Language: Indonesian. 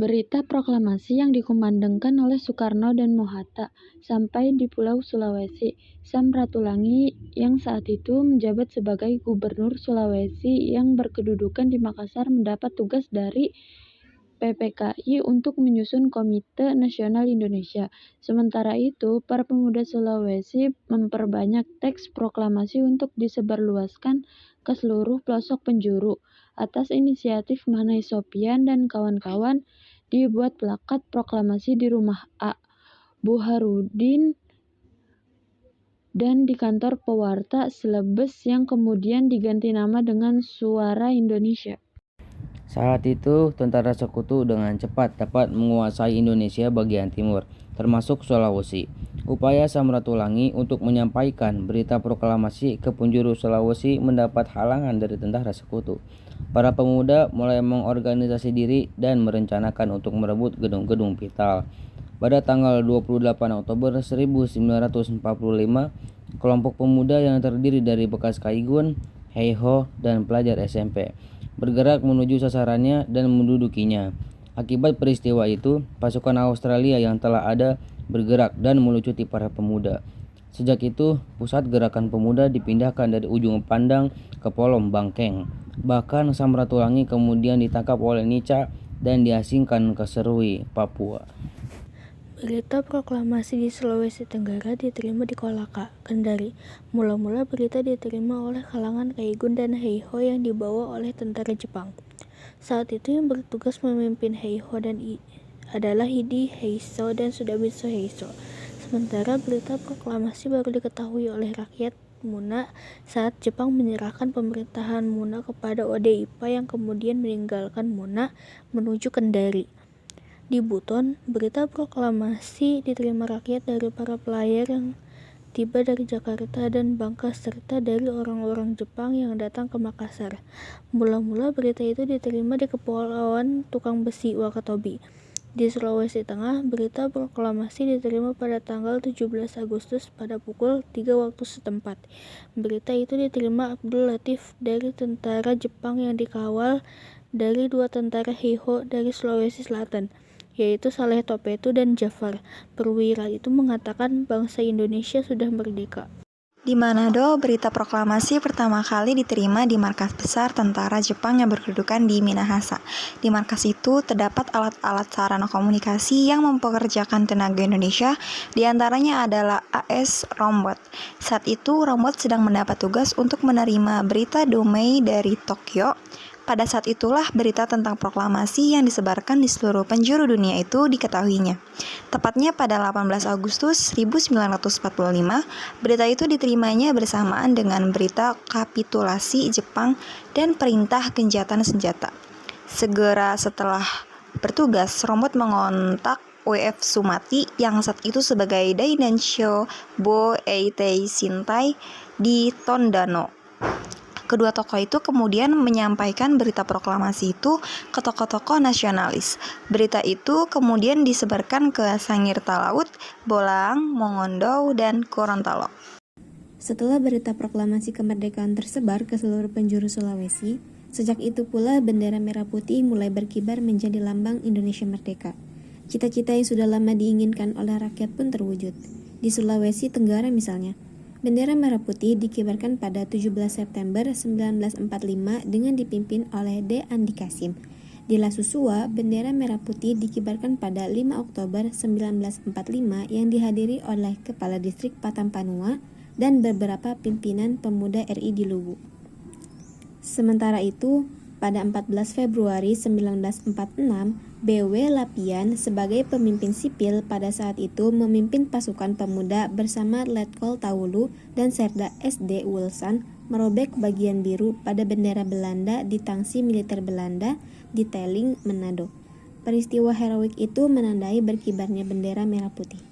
berita proklamasi yang dikumandangkan oleh Soekarno dan Mohatta sampai di Pulau Sulawesi. Sam Ratulangi yang saat itu menjabat sebagai Gubernur Sulawesi yang berkedudukan di Makassar mendapat tugas dari PPKI untuk menyusun Komite Nasional Indonesia. Sementara itu, para pemuda Sulawesi memperbanyak teks proklamasi untuk disebarluaskan ke seluruh pelosok penjuru. Atas inisiatif Manai Sopian dan kawan-kawan, dibuat plakat proklamasi di rumah A. Buharudin dan di kantor pewarta Celebes yang kemudian diganti nama dengan Suara Indonesia. Saat itu, tentara sekutu dengan cepat dapat menguasai Indonesia bagian timur, termasuk Sulawesi. Upaya Sam Ratulangi untuk menyampaikan berita proklamasi ke penjuru Sulawesi mendapat halangan dari tentara sekutu. Para pemuda mulai mengorganisasi diri dan merencanakan untuk merebut gedung-gedung vital. Pada tanggal 28 Oktober 1945, kelompok pemuda yang terdiri dari bekas Kaigun, Heiho, dan pelajar SMP bergerak menuju sasarannya dan mendudukinya. Akibat peristiwa itu, pasukan Australia yang telah ada bergerak dan melucuti para pemuda. Sejak itu, pusat gerakan pemuda dipindahkan dari ujung Pandang ke Polom Bangkeng. Bahkan Sam Ratulangi kemudian ditangkap oleh Nica dan diasingkan ke Serui, Papua. Berita proklamasi di Sulawesi Tenggara diterima di Kolaka, Kendari. Mula-mula berita diterima oleh kalangan Kaigun dan Heiho yang dibawa oleh tentara Jepang. Saat itu yang bertugas memimpin Heiho adalah Hidi Heiso dan Sudamitsu Heiso. Sementara berita proklamasi baru diketahui oleh rakyat Muna saat Jepang menyerahkan pemerintahan Muna kepada Ode Ippa yang kemudian meninggalkan Muna menuju Kendari. Di Buton, berita proklamasi diterima rakyat dari para pelayar yang tiba dari Jakarta dan Bangka serta dari orang-orang Jepang yang datang ke Makassar. Mula-mula berita itu diterima di Kepulauan Tukang Besi Wakatobi. Di Sulawesi Tengah, berita proklamasi diterima pada tanggal 17 Agustus pada pukul 3 waktu setempat. Berita itu diterima Abdul Latif dari tentara Jepang yang dikawal dari 2 tentara Heiho dari Sulawesi Selatan, yaitu Saleh Topetu dan Jafar. Perwira itu mengatakan bangsa Indonesia sudah merdeka. Di Manado, berita proklamasi pertama kali diterima di markas besar tentara Jepang yang berkedudukan di Minahasa. Di markas itu terdapat alat-alat sarana komunikasi yang mempekerjakan tenaga Indonesia, di antaranya adalah AS Rombot. Saat itu, Rombot sedang mendapat tugas untuk menerima berita Domei dari Tokyo. Pada saat itulah berita tentang proklamasi yang disebarkan di seluruh penjuru dunia itu diketahuinya. Tepatnya pada 18 Agustus 1945, berita itu diterimanya bersamaan dengan berita kapitulasi Jepang dan perintah gencatan senjata. Segera setelah bertugas, Rombot mengontak W.F. Sumati yang saat itu sebagai Dainansho Bo Eitei Shintai di Tondano. Kedua tokoh itu kemudian menyampaikan berita proklamasi itu ke tokoh-tokoh nasionalis. Berita itu kemudian disebarkan ke Sangir Talaut, Bolang, Mongondo, dan Gorontalo. Setelah berita proklamasi kemerdekaan tersebar ke seluruh penjuru Sulawesi, sejak itu pula bendera merah putih mulai berkibar menjadi lambang Indonesia merdeka. Cita-cita yang sudah lama diinginkan oleh rakyat pun terwujud. Di Sulawesi Tenggara misalnya, bendera merah putih dikibarkan pada 17 September 1945 dengan dipimpin oleh D. Andi Kasim. Di La Susua, bendera merah putih dikibarkan pada 5 Oktober 1945 yang dihadiri oleh Kepala Distrik Patampanua dan beberapa pimpinan pemuda RI di Luwu. Sementara itu, pada 14 Februari 1946, B.W. Lapian sebagai pemimpin sipil pada saat itu memimpin pasukan pemuda bersama Letkol Taulu dan Serda S.D. Wilson merobek bagian biru pada bendera Belanda di tangsi militer Belanda di Teling, Manado. Peristiwa heroik itu menandai berkibarnya bendera merah putih.